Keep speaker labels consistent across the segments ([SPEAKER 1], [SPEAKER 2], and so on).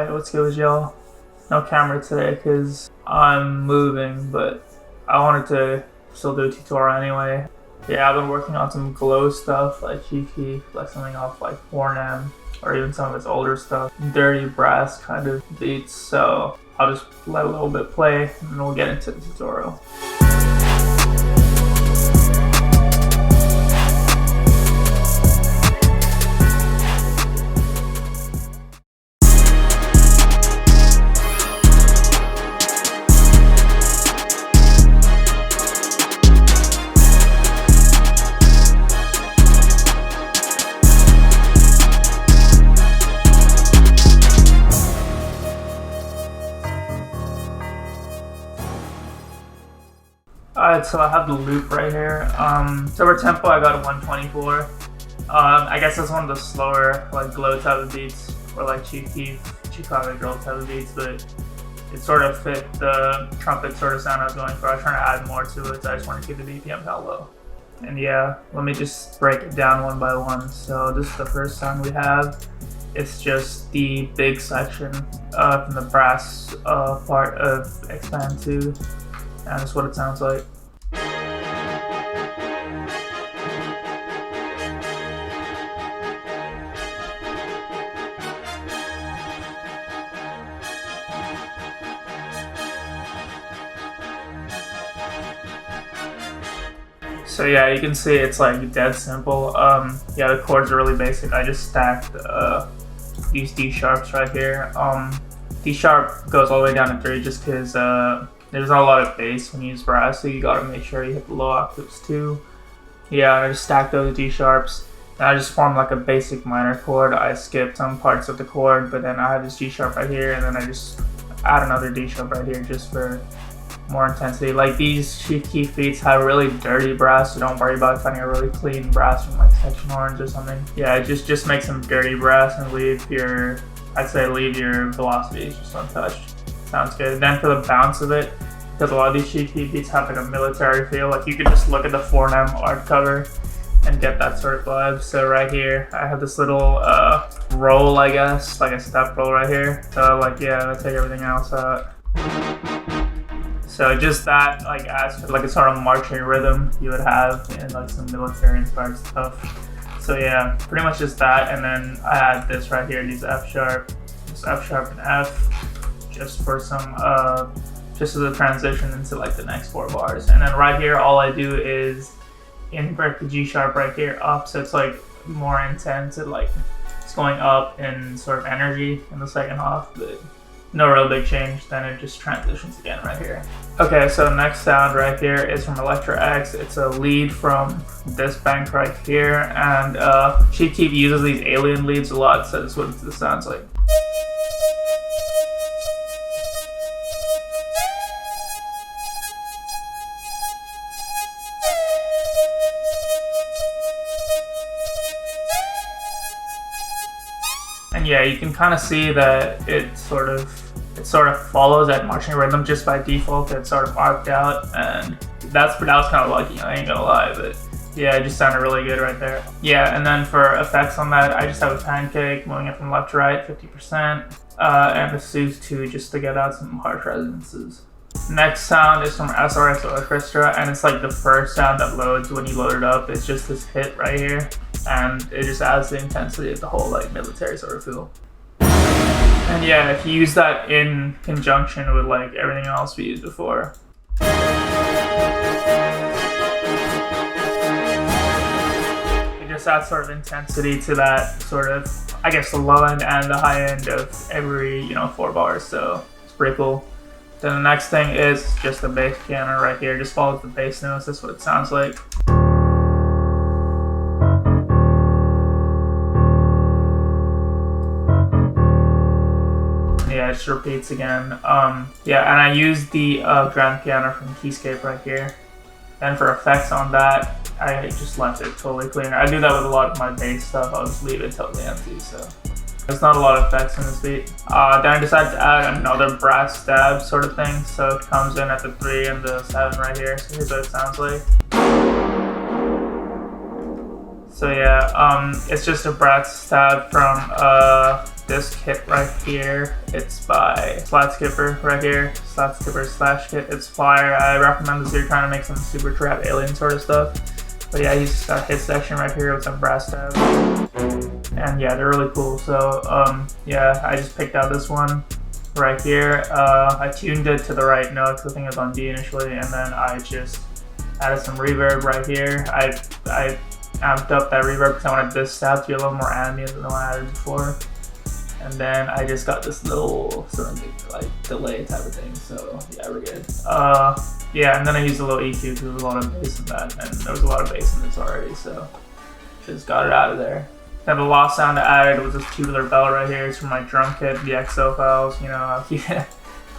[SPEAKER 1] Alright, what's good with y'all? No camera today because I'm moving, but I wanted to still do a tutorial anyway. Yeah, I've been working on some GLO stuff like Keef, like something off like 4NM, or even some of his older stuff. Dirty brass kind of beats, so I'll just let a little bit play and then we'll get into the tutorial. Alright, so I have the loop right here. So for tempo I got a 124. I guess that's one of the slower like GLO type of beats, or like Keef, Chicago Girl type of beats, but it sort of fit the trumpet sort of sound I was going for. I was trying to add more to it, so I just wanted to keep the BPM kind of low. And yeah, let me just break it down one by one. So this is the first sound we have. It's just the big section from the brass part of Expand 2. And that's what it sounds like. So yeah, you can see it's like dead simple. Yeah, the chords are really basic. I just stacked these D sharps right here. D sharp goes all the way down to 3 just because there's not a lot of bass when you use brass, so you gotta make sure you hit the low octaves too. Yeah, I just stacked those D sharps. And I just formed like a basic minor chord. I skipped some parts of the chord, but then I have this G sharp right here, and then I just add another D sharp right here just for more intensity. Like these Keef beats have really dirty brass, so don't worry about finding a really clean brass from like Section Orange or something. Yeah, just make some dirty brass and leave your, I'd say leave your velocities just untouched. Sounds good. Then for the bounce of it, because a lot of these Keef beats have like a military feel, like you can just look at the 4NM art cover and get that sort of vibe. So right here, I have this little roll, I guess, like a step roll right here. So like, yeah, let's take everything else out. So just that like adds to like a sort of marching rhythm you would have in like some military inspired stuff. So yeah, pretty much just that. And then I add this right here, these F sharp, just F sharp and F, just for some just as a transition into like the next 4 bars. And then right here, all I do is invert the G sharp right here up, so it's like more intense. It like it's going up in sort of energy in the second half, but no real big change. Then it just transitions again right here. Okay, so next sound right here is from Electra X. It's a lead from this bank right here, and Keef uses these alien leads a lot, so this is what this sounds like. And yeah, you can kind of see that it sort of follows that marching rhythm just by default. It's sort of arced out, and that was kind of lucky, I ain't gonna lie, but yeah, it just sounded really good right there. Yeah, and then for effects on that, I just have a pancake moving it from left to right 50%, and a soothe 2 just to get out some harsh resonances. Next sound is from RohXO Orchestra, and it's like the first sound that loads when you load it up. It's just this hit right here, and it just adds the intensity of the whole like military sort of feel. And yeah, if you use that in conjunction with like everything else we used before, it just adds sort of intensity to that sort of, I guess, the low end and the high end of every 4 bars, so it's pretty cool. Then the next thing is just the bass piano right here. Just follows the bass notes. That's what it sounds like. Yeah, it just repeats again. Yeah, and I use the grand piano from Keyscape right here. Then for effects on that, I just left it totally clean. I do that with a lot of my bass stuff. I'll just leave it totally empty, so there's not a lot of effects in this beat. Then I decided to add another brass stab sort of thing, so it comes in at the 3 and the 7 right here. So here's what it sounds like. So yeah, it's just a brass stab from this kit right here. It's by Slat Skipper right here, Slat Skipper slash kit. It's fire. I recommend this if you're trying to make some super trap alien sort of stuff. But yeah, he's got a hit section right here with some brass stabs, and yeah, they're really cool. So yeah, I just picked out this one right here. I tuned it to the right note because I think it was on D initially, and then I just added some reverb right here. I amped up that reverb because I wanted this stab to be a little more ambient than the one I added before. And then I just got this little sort of like delay type of thing. So yeah, we're good. Yeah, and then I used a little EQ because there was a lot of bass in that, and there was a lot of bass in this already, so just got it out of there. Then the last sound I added was this tubular bell right here. It's from my drum kit, the XO files. You know, I'll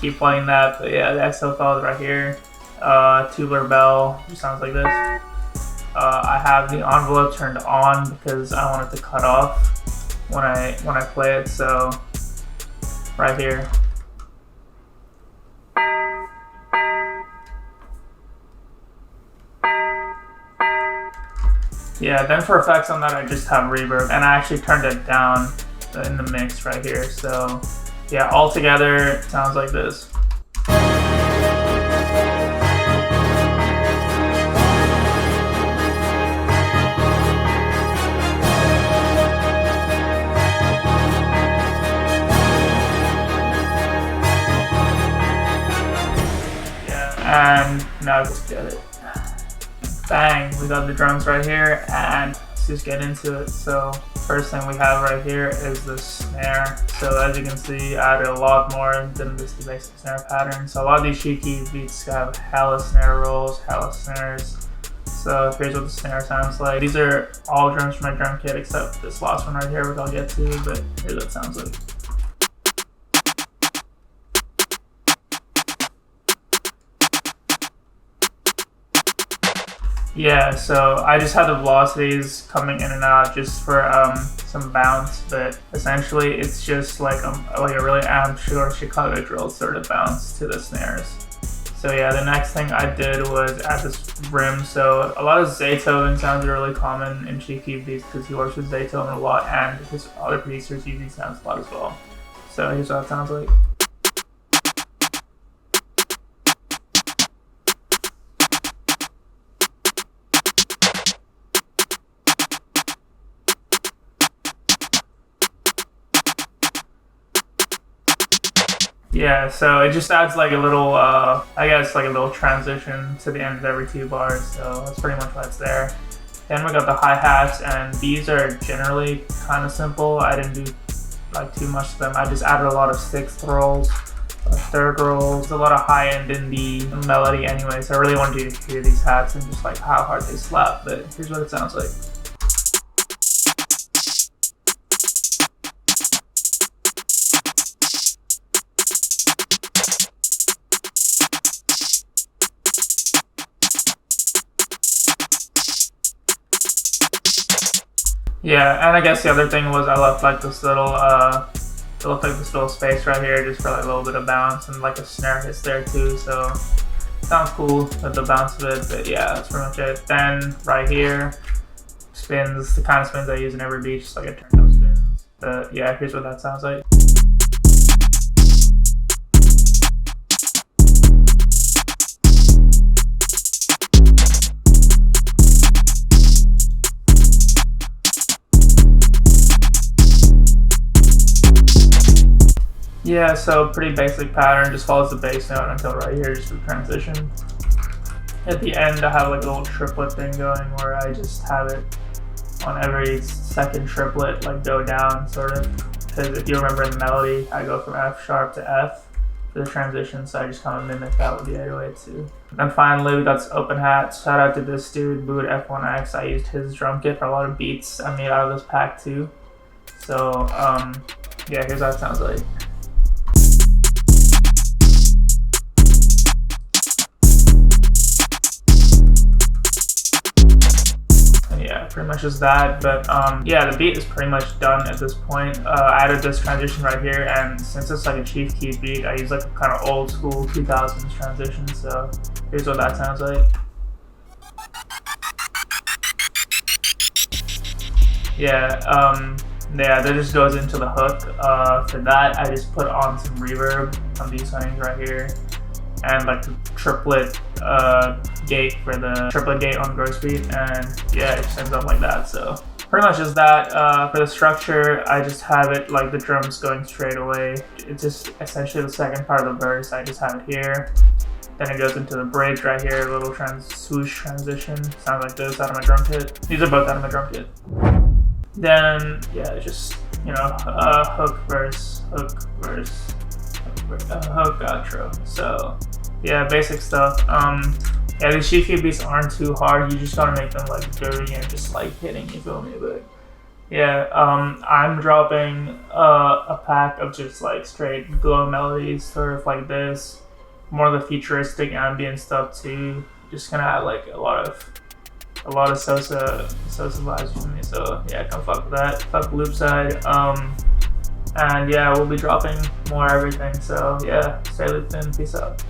[SPEAKER 1] keep playing that. But yeah, the XO files right here. Tubular bell, which sounds like this. I have the envelope turned on because I want it to cut off when I play it. So right here. Yeah, then for effects on that, I just have reverb, and I actually turned it down in the mix right here. So yeah, all together it sounds like this. And now let's get it. Bang, we got the drums right here, and let's just get into it. So first thing we have right here is the snare. So as you can see, I added a lot more than just the basic snare pattern. So a lot of these cheeky beats have hella snare rolls, hella snares. So here's what the snare sounds like. These are all drums from my drum kit except this last one right here, which I'll get to, but here's what it sounds like. Yeah, so I just had the velocities coming in and out just for some bounce, but essentially it's just like a really amped or Chicago drill sort of bounce to the snares. So yeah, the next thing I did was add this rim. So a lot of Zaytoven sounds are really common in cheeky beats because he works with Zaytoven a lot, and his other producers use these sounds a lot as well. So here's what it sounds like. Yeah, so it just adds like a little, I guess like a little transition to the end of every 2 bars, so that's pretty much why it's there. Then we got the hi-hats, and these are generally kind of simple. I didn't do like too much to them. I just added a lot of 6th rolls, 3rd rolls, a lot of high-end in the melody anyway, so I really wanted you to hear these hats and just like how hard they slap, but here's what it sounds like. Yeah, and I guess the other thing was I left like this little, space right here just for like a little bit of bounce, and like a snare hits there too, so sounds cool with the bounce of it, but yeah, that's pretty much it. Then right here, spins, the kind of spins I use in every beat, just like a turned up spins. But yeah, here's what that sounds like. Yeah, so pretty basic pattern, just follows the bass note until right here, just the transition. At the end, I have like a little triplet thing going where I just have it on every second triplet, like go down sort of. Because if you remember in the melody, I go from F sharp to F for the transition, so I just kind of mimic that with the 808 too. And finally, we got this open hat. Shout out to this dude, Boot F1X. I used his drum kit for a lot of beats I made out of this pack too. So yeah, here's how it sounds like. Pretty much just that, but yeah, the beat is pretty much done at this point. I added this transition right here, and since it's like a Chief Keef beat, I use like a kind of old school 2000s transition, so here's what that sounds like. yeah, yeah, that just goes into the hook. For that, I just put on some reverb on these settings right here, and like the triplet gate for the triplet gate on gross beat, and yeah, it just ends up like that. So pretty much just that. For the structure, I just have it like the drums going straight away. It's just essentially the second part of the verse. I just have it here. Then it goes into the bridge right here, a little swoosh transition. Sounds like this out of my drum kit. These are both out of my drum kit. Then, yeah, just, you know, hook, verse, hook, outro. So, yeah, basic stuff. Yeah, these GLO beats aren't too hard. You just gotta make them like dirty and just like hitting, you feel me? But yeah, I'm dropping a pack of just like straight GLO melodies, sort of like this. More of the futuristic ambient stuff too. Just gonna add like a lot of Sosa vibes for me. So yeah, come fuck with that. Fuck loop side. And yeah, we'll be dropping more everything. So yeah, stay looped in. Peace out.